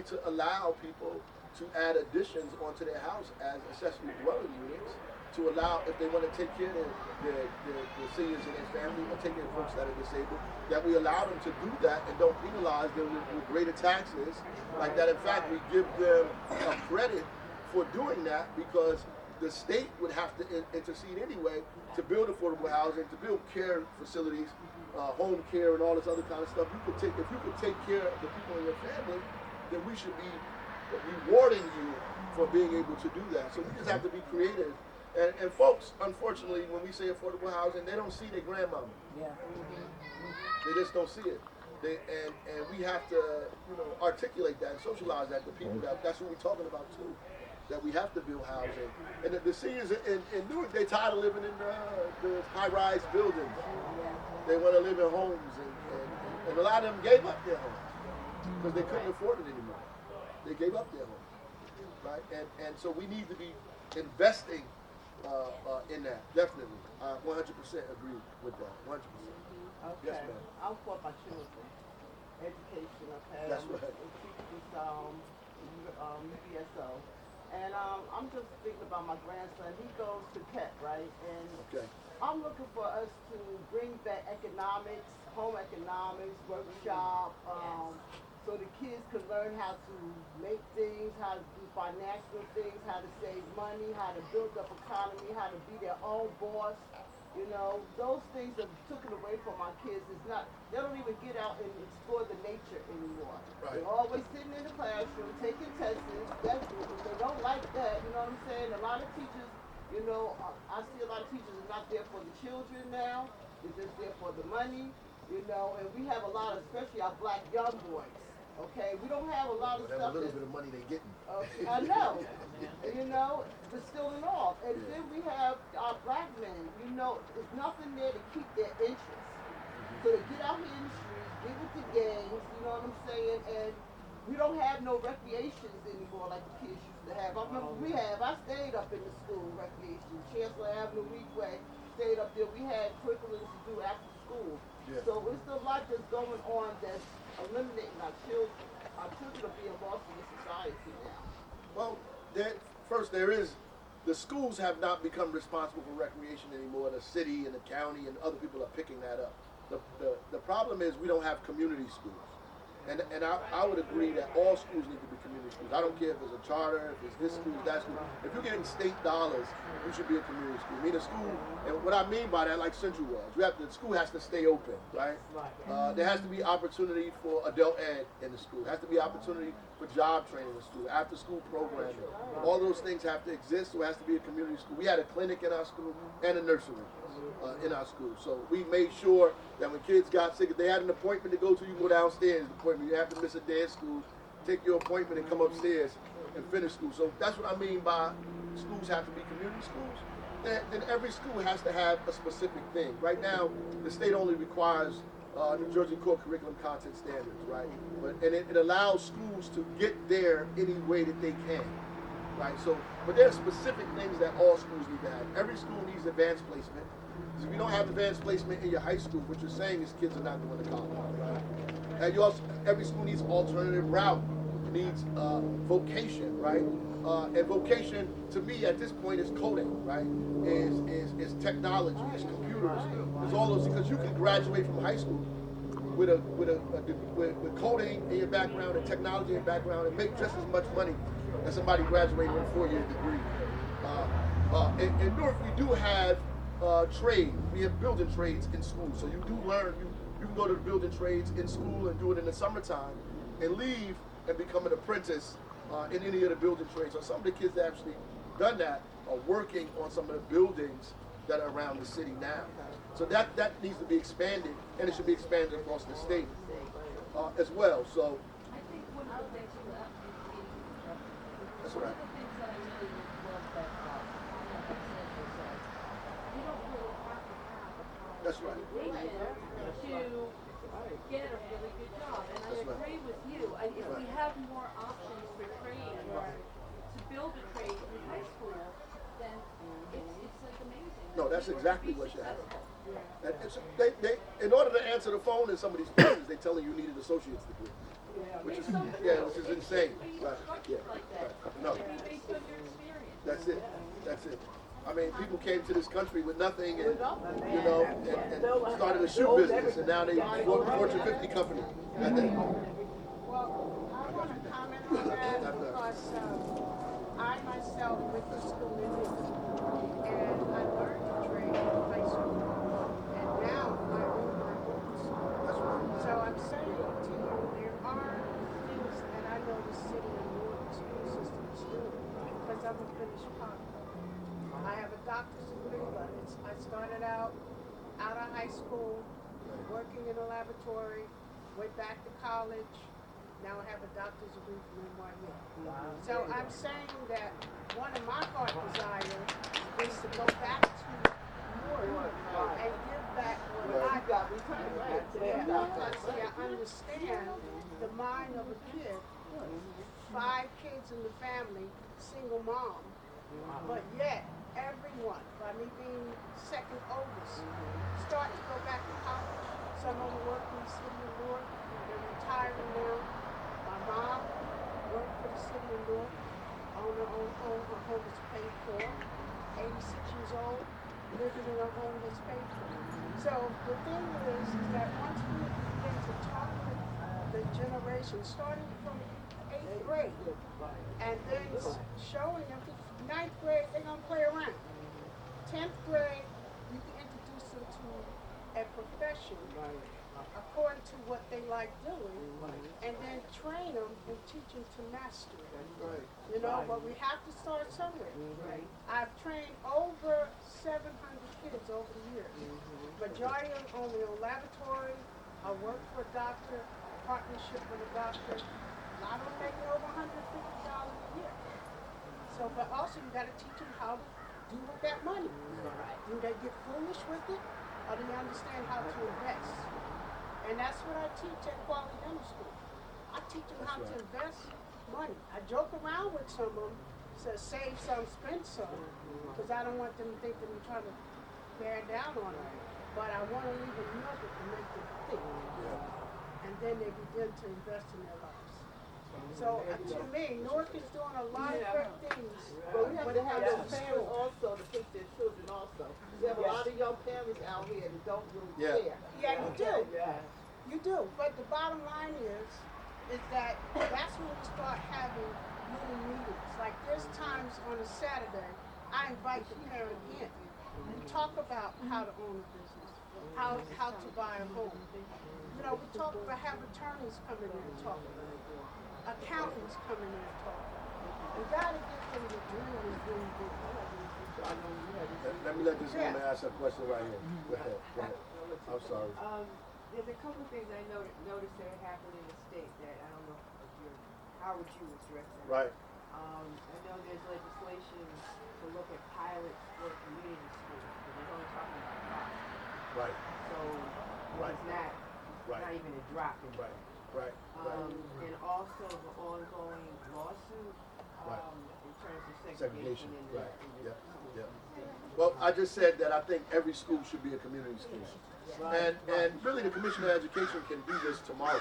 to allow people to add additions onto their house as accessory dwelling units to allow, if they want to take care of the seniors in their family or take care of folks that are disabled, that we allow them to do that and don't penalize them with greater taxes like that. In fact, we give them a credit for doing that because the state would have to intercede anyway to build affordable housing, to build care facilities, home care and all this other kind of stuff. If you could take care of the people in your family, then we should be rewarding you for being able to do that. So we just have to be creative. And folks, unfortunately, when we say affordable housing, they don't see their grandmama. Yeah. They just don't see it. And we have to, articulate that and socialize that to people. That's what we're talking about too. That we have to build housing. And the seniors in Newark, they're tired of living in the high-rise buildings. They want to live in homes, and a lot of them gave up their homes because they couldn't afford it anymore. They gave up their homes, right? And so we need to be investing in that, definitely. 100% agree with that, 100%. Okay. Yes, ma'am. I'm for my children. Education, okay? That's right. UPSO. And I'm just thinking about my grandson. He goes to Tech, right? And Okay. I'm looking for us to bring back economics, home economics, workshop, so the kids can learn how to make things, how to do financial things, how to save money, how to build up economy, how to be their own boss. Those things are taken away from our kids. They don't even get out and explore the nature anymore. Right. They're always sitting in the classroom, taking tests. They don't like that, you know what I'm saying? A lot of teachers, I see a lot of teachers are not there for the children now. They're just there for the money, and we have a lot of, especially our black young boys. Okay, we don't have a lot of Whatever stuff. little bit of money they're getting. I know, but still in all. And then we have our black men, there's nothing there to keep their interest. So they get out here in the streets, get with the gangs, you know what I'm saying? And we don't have no recreations anymore like the kids used to have. I remember I stayed up in the school recreation, Chancellor Avenue, Weekway, stayed up there. We had curriculums to do after school. school. Yeah. So it's a lot that's going on that's eliminating our children. Our children are being lost in the society now. Well, first there is, the schools have not become responsible for recreation anymore. The city and the county and other people are picking that up. The problem is we don't have community schools. And I would agree that all schools need to be community schools. I don't care if it's a charter, if it's this school, that school. If you're getting state dollars, you should be a community school. I mean, a school, and what I mean by that, like Central was, the school has to stay open, right? There has to be opportunity for adult ed in the school. There has to be opportunity for job training in the school, after school programming. All those things have to exist, so it has to be a community school. We had a clinic in our school and a nursery in our school. So we made sure that when kids got sick, if they had an appointment to go to, you go downstairs, the appointment. You have to miss a day at school, take your appointment and come upstairs and finish school. So that's what I mean by schools have to be community schools. Then every school has to have a specific thing. Right now, the state only requires New Jersey Core Curriculum Content Standards, right? And it allows schools to get there any way that they can, right? So, but there are specific things that all schools need to have. Every school needs advanced placement. If you don't have advanced placement in your high school, what you're saying is kids are not going to college, right? And you also, every school needs alternative route, needs vocation, right? And vocation, to me, at this point, is coding, right? Is technology, is computers, is all those, because you can graduate from high school with coding in your background and technology in your background and make just as much money as somebody graduating with a 4-year degree. In Newark, we do have trade. We have building trades in school, so you do learn. You can go to the building trades in school and do it in the summertime, and leave and become an apprentice in any of the building trades. So some of the kids that actually done that are working on some of the buildings that are around the city now. So that needs to be expanded, and it should be expanded across the state as well. So I think one of the things that that's one right. of the things that I really love that said was that you don't really have to have a college That's right. education to get a really good job. And I That's right. agree with you. If we have more options for trade to build a trade in high school, then it's like amazing. No, that's People exactly should be what should happen. successful. In order to answer the phone in some of these places, they telling you need an associate's degree, which is insane. Right? Yeah. Like that. Right. No, It should be based on your experience. that's it. That's it. I mean, people came to this country with nothing, and and started a shoe business, and now they Fortune 50 company. Well, I want to comment on that because I myself went to school in Newark, and I learned to trade in high school, and now I own my own school. That's right. So I'm saying to you, there are things that I know the city of Newark school system is doing because I'm a finished product. I have a doctor's degree, but I started out of high school, working in a laboratory, went back to college. Now I have a doctor's degree from NYU. So I'm saying that one of my heart desires is to go back to Newark and give back what I got. Because I understand the mind of a kid, 5 kids in the family, single mom, but yet everyone, by me being second oldest, start to go back to college. Some of them work in the city of Newark. They're retiring now. My mom worked for the city of Newark. Owned her own home. Her home was paid for. 86 years old, living in a home that's paid for. So the thing is that once we begin to talk with the generation, starting from 8th grade, and then showing them 9th grade, they're going to play around. 10th grade, you can introduce them to a profession according to what they like doing, and then train them and teach them to master it. You know, but we have to start somewhere. I've trained over 700 kids over the years. Majority of them only on laboratory. I work for a doctor, partnership with a doctor. A lot of them making over $150 a year. So, but also you got to teach them how to do with that money. Do they get foolish with it, or do they understand how to invest? And that's what I teach at Quality Dental School. I teach them how to invest money. I joke around with some of them, says save some, spend some, because I don't want them to think that I'm trying to bear down on them. But I want to leave a nugget to make them think. And then they begin to invest in their lives. So to me, Newark is doing a lot of great things. But we have to have those parents also to push their children also. We have a lot of young parents out here that don't really care. Yeah, you do. You do. But the bottom line is that that's when we start having little meetings. Like there's times on a Saturday, I invite the parent in. We talk about how to own a business, how to buy a home. You know, we talk about have attorneys come in and talk about it. Accountants come in and talk about it. We gotta get them to really do. Let me let this woman ask a question right here. Go ahead. Go ahead. I'm sorry. There's a couple of things I noticed that happened in the state that I don't know if you're, how would you address that? Right. I know there's legislation to look at pilots for community schools, but they're only talking about 5. Right. So it's not even a drop in Right. Right. And also the ongoing lawsuit in terms of segregation in the Yeah. Well, I just said that I think every school should be a community school. And really the Commissioner of Education can do this tomorrow.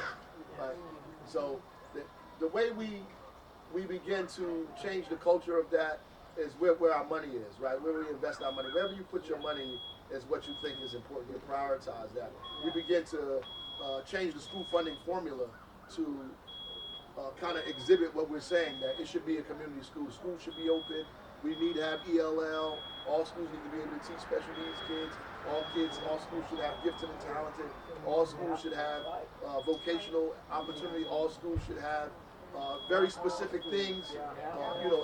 Right? So the way we begin to change the culture of that is where our money is, right? Where we invest our money. Wherever you put your money is what you think is important. You prioritize that. We begin to change the school funding formula to kind of exhibit what we're saying, that it should be a community school. Schools should be open. We need to have ELL. All schools need to be able to teach special needs kids. All schools should have gifted and talented. All schools should have vocational opportunity. All schools should have very specific things,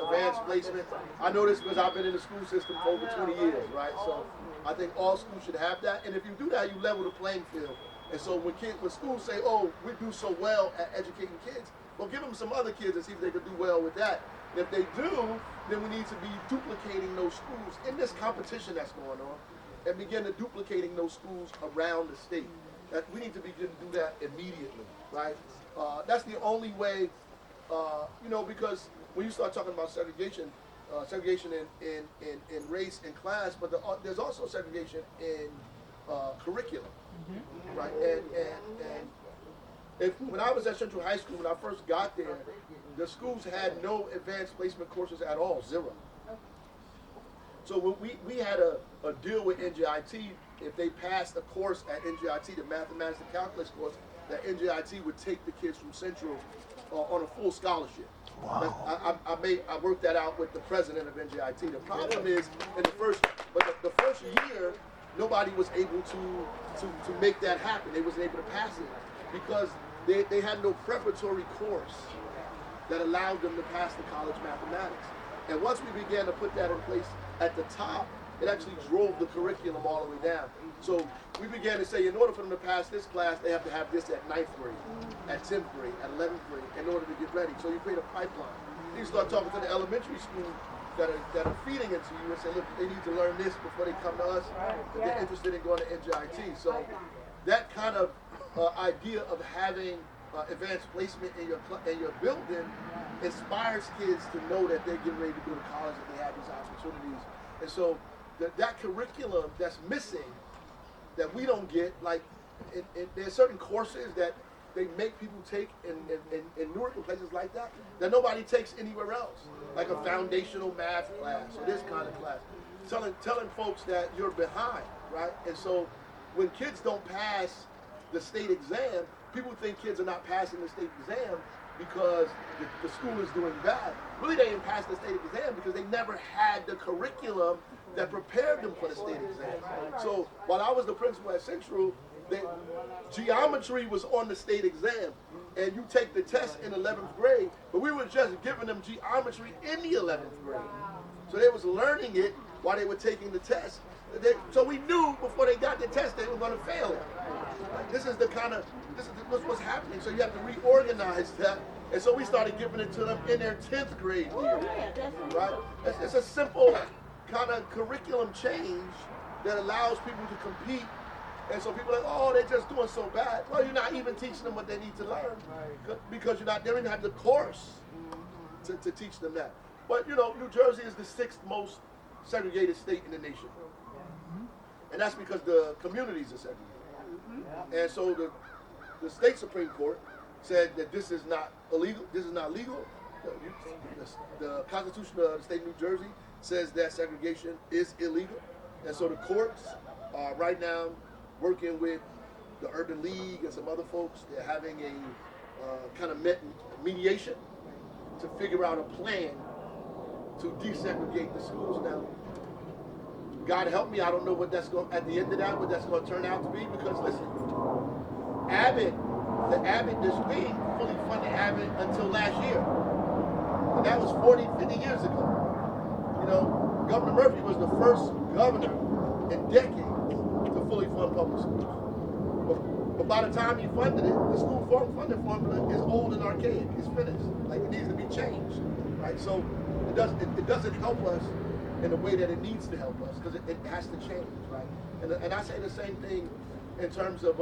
advanced placement. I know this because I've been in the school system for over 20 years, right? So I think all schools should have that. And if you do that, you level the playing field. And so when schools say, oh, we do so well at educating kids, well, give them some other kids and see if they can do well with that. And if they do, then we need to be duplicating those schools in this competition that's going on and begin to duplicating those schools around the state. That we need to begin to do that immediately, right? That's the only way, because when you start talking about segregation in race and class, but there's also segregation in curriculum, right? And when I was at Central High School, when I first got there, the schools had no advanced placement courses at all, 0. So when we had a deal with NJIT, if they passed a course at NJIT, the mathematics and calculus course, that NJIT would take the kids from Central on a full scholarship. Wow. I worked that out with the president of NJIT. The problem is the first year, nobody was able to make that happen. They wasn't able to pass it because they had no preparatory course that allowed them to pass the college mathematics. And once we began to put that in place at the top, it actually drove the curriculum all the way down. So we began to say, in order for them to pass this class, they have to have this at 9th grade, at 10th grade, at 11th grade, in order to get ready. So you create a pipeline. You start talking to the elementary schools that are feeding it to you and say, look, they need to learn this before they come to us. If they're interested in going to NJIT. So that kind of idea of having advanced placement in your building inspires kids to know that they're getting ready to go to college and they have these opportunities. And so that curriculum that's missing, that we don't get, like there's certain courses that they make people take in Newark and places like that nobody takes anywhere else, like a foundational math class or this kind of class, telling folks that you're behind, right? And so when kids don't pass the state exam, people think kids are not passing the state exam because the school is doing bad. Really, they didn't pass the state exam because they never had the curriculum that prepared them for the state exam. So while I was the principal at Central, geometry was on the state exam, and you take the test in 11th grade, but we were just giving them geometry in the 11th grade. So they was learning it while they were taking the test. So we knew before they got the test they were going to fail it. This is what's happening. So you have to reorganize that. And so we started giving it to them in their 10th grade year. Right? It's a simple kind of curriculum change that allows people to compete. And so people are like, oh, they're just doing so bad. Well, you're not even teaching them what they need to learn because they don't even have the course to teach them that. But, New Jersey is the 6th most segregated state in the nation. And that's because the communities are segregated. And so the state Supreme Court said that this is not illegal. This is not legal. The Constitution of the state of New Jersey says that segregation is illegal. And so the courts are right now working with the Urban League and some other folks. They're having a kind of mediation to figure out a plan to desegregate the schools. Now, God help me, I don't know what that's going at the end of that, what that's going to turn out to be, because listen, the Abbott district fully funded Abbott until last year. And that was 40, 50 years ago. You know, Governor Murphy was the first governor in decades to fully fund public schools. But by the time he funded it, the school funding formula is old and archaic. It's finished. Like, it needs to be changed, right? So it doesn't help us in the way that it needs to help us, because it has to change, right? And I say the same thing in terms of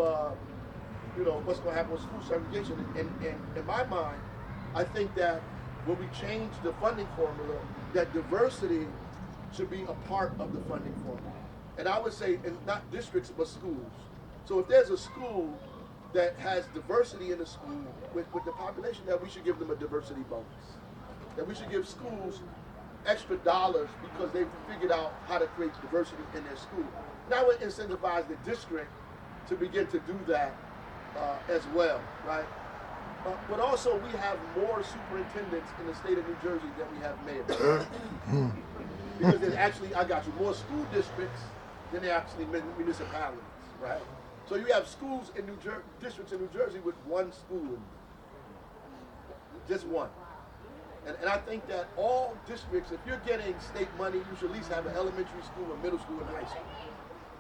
you know, what's going to happen with school segregation. And in my mind, I think that when we change the funding formula, that diversity should be a part of the funding formula. And I would say, and not districts, but schools. So if there's a school that has diversity in the school with the population, that we should give them a diversity bonus. That we should give schools extra dollars because they've figured out how to create diversity in their school. And I would incentivize the district to begin to do that as well, right? But also, we have more superintendents in the state of New Jersey than we have mayors. Because there's actually, I got you, more school districts than there are actually municipalities, right? So you have schools in districts in New Jersey with one school, just one. And I think that all districts, if you're getting state money, you should at least have an elementary school, a middle school, and high school.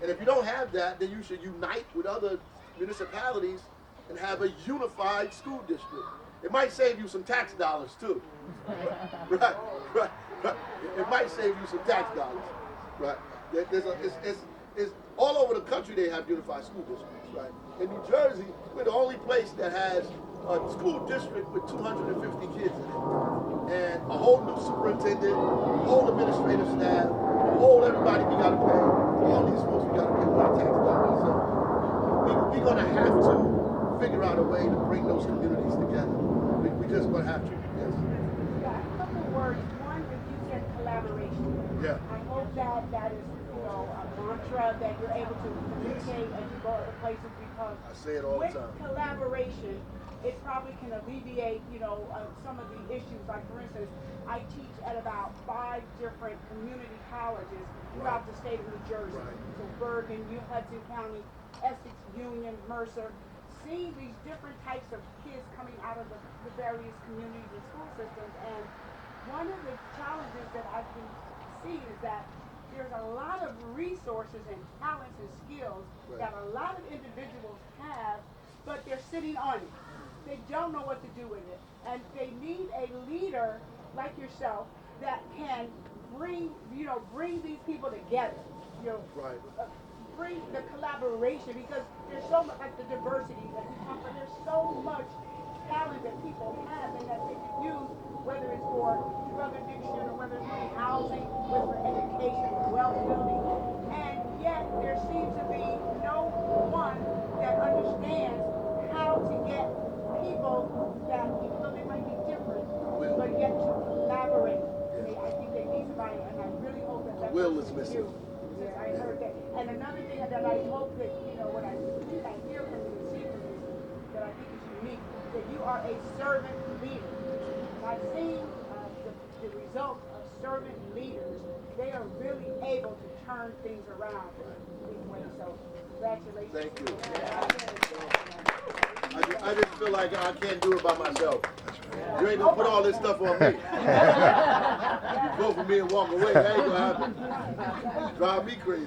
And if you don't have that, then you should unite with other municipalities and have a unified school district. It might save you some tax dollars too. Right. It might save you some tax dollars. Right. It's all over the country they have unified school districts. Right. In New Jersey, we're the only place that has a school district with 250 kids in it. And a whole new superintendent, a whole administrative staff, a whole everybody we gotta pay. All these folks we gotta pay with our tax dollars. So we're gonna have to figure out a way to bring those communities together. We just gonna have to, yes. Yeah, a couple of words. One is you said collaboration. Yeah. I hope that is, you know, a mantra that you're able to communicate as you go other places, because I say it all the with time. collaboration, it probably can alleviate, you know, some of the issues. Like, for instance, I teach at about 5 different community colleges throughout the state of New Jersey. Right. So Bergen, New Hudson County, Essex, Union, Mercer. Seeing these different types of kids coming out of the various communities and school systems, and one of the challenges that I can see is that there's a lot of resources and talents and skills that a lot of individuals have, but they're sitting on it. They don't know what to do with it, and they need a leader like yourself that can bring these people together. You know, bring the collaboration, because there's so much, like the diversity that we talk about, there's so much talent that people have and that they can use, whether it's for drug addiction or whether it's for housing, whether it's for education, wealth building, and yet there seems to be no one that understands how to get people that, even though they might be different, but yet to collaborate. I think they need somebody, and I really hope that that's Will what is you missing. do. I heard that. And another thing that I hope that, you know, what I hear from you and see from you, that I think is unique, that you are a servant leader. And I've seen the result of servant leaders. They are really able to turn things around in these ways. So congratulations. Thank you. I just feel like I can't do it by myself. You ain't gonna put all this stuff on me. You go for me and walk away, that ain't gonna happen. Drive me crazy.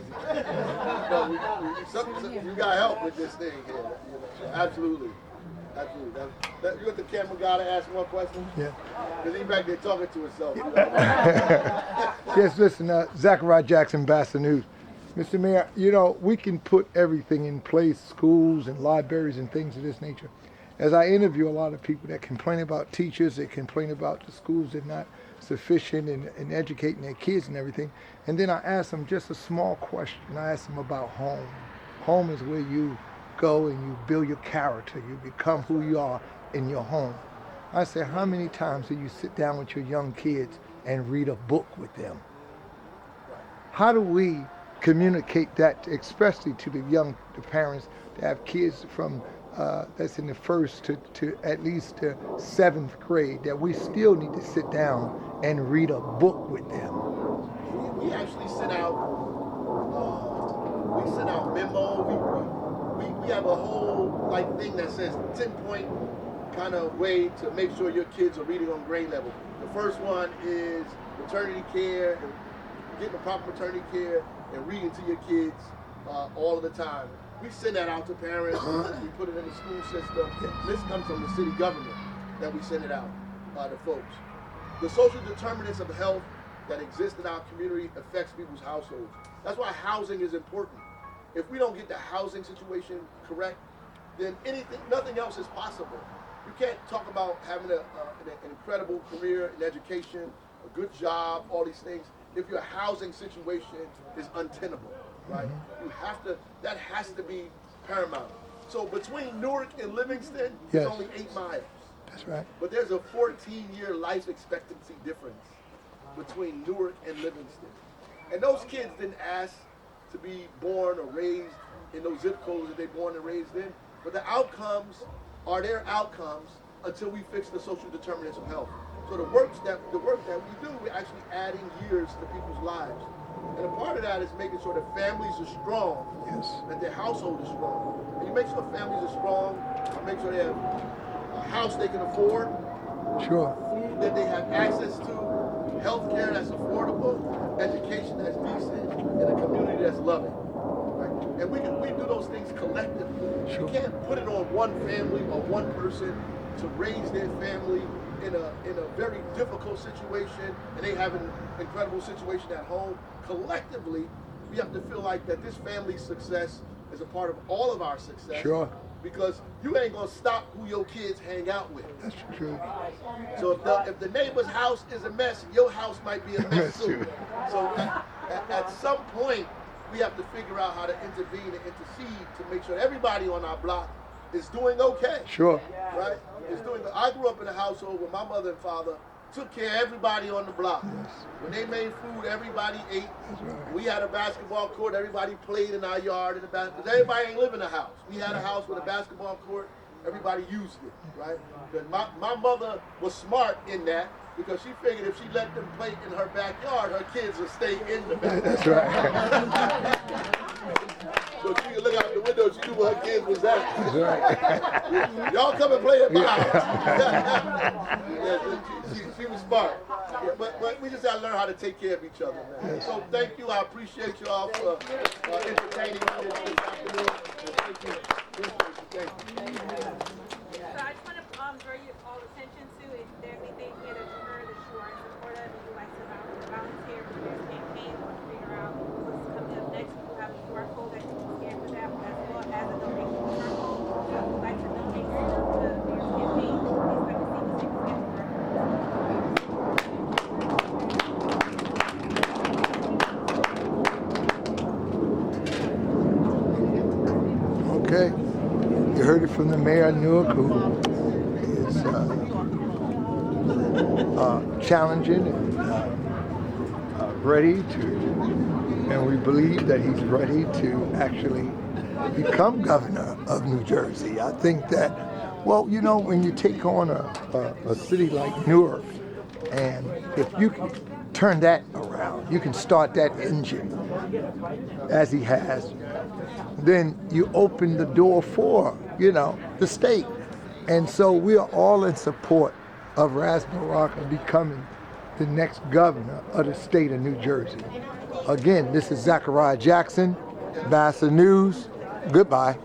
You got help with this thing here. You know? Absolutely. You want the camera guy to ask one question? Yeah. Because he's back there talking to himself. Yes, listen, Zachariah Jackson, BASA News. Mr. Mayor, you know, we can put everything in place, schools and libraries and things of this nature. As I interview a lot of people that complain about teachers, they complain about the schools, they're not sufficient in educating their kids and everything. And then I asked them just a small question. I asked them about home. Home is where you go and you build your character. You become who you are in your home. I said, how many times do you sit down with your young kids and read a book with them? How do we communicate that, especially to the parents that have kids from that's in the first to at least the 7th grade, that we still need to sit down and read a book with them? We actually send out memo. We have a whole like thing that says 10-point kind of way to make sure your kids are reading on grade level. The first one is maternity care, and getting the proper maternity care and reading to your kids all of the time. We send that out to parents. We put it in the school system. This comes from the city government that we send it out to folks. The social determinants of health that exist in our community affects people's households. That's why housing is important. If we don't get the housing situation correct, then nothing else is possible. You can't talk about having an incredible career in education, a good job, all these things, if your housing situation is untenable, right? That has to be paramount. So between Newark and Livingston, it's only 8 miles. That's right. But there's a 14-year life expectancy difference between Newark and Livingston. And those kids didn't ask to be born or raised in those zip codes that they're born and raised in, but the outcomes are their outcomes until we fix the social determinants of health. So the work that we do, we're actually adding years to people's lives. And a part of that is making sure that families are strong, that their household is strong. And you make sure families are strong, make sure they have a house they can afford, food that they have access to, health care that's affordable, education that's decent, and a community that's loving. Right? And we do those things collectively. You can't put it on one family or one person to raise their family in a very difficult situation, and they have an incredible situation at home. Collectively, we have to feel like that this family's success is a part of all of our success. Sure. Because you ain't gonna stop who your kids hang out with. That's true. So if the neighbor's house is a mess, your house might be a mess too. So at some point, we have to figure out how to intervene and intercede to make sure everybody on our block is doing okay. Sure. Right? I grew up in a household where my mother and father took care of everybody on the block. When they made food, everybody ate. We had a basketball court. Everybody played in our yard in the basketball. Everybody ain't live in a house. We had a house with a basketball court. Everybody used it, right? But my mother was smart in that, because she figured if she let them play in her backyard, her kids would stay in the backyard. That's right. So she could look out the window, she knew where her kids was at. That's right. Y'all come and play at my house. She was smart. But we just got to learn how to take care of each other, man. So thank you. I appreciate you all for entertaining me this afternoon. Thank you. Thank you. So I just want to draw your all attention to, if there's anything here that you heard that you are in support of, and you like to volunteer for this campaign, or figure out what's coming up next, we'll have a QR code that you can scan for that, as well as a donation QR code. So if you'd like to donate to the Mayor's campaign, please like to see the QR code. Okay. You heard it from the mayor of Newark, who is challenging and ready to, and we believe that he's ready to actually become governor of New Jersey. I think that, well, you know, when you take on a city like Newark, and if you can turn that around, you can start that engine as he has, then you open the door for, the state. And so we are all in support of Ras Baraka becoming the next governor of the state of New Jersey. Again, this is Zachariah Jackson, BASA News. Goodbye.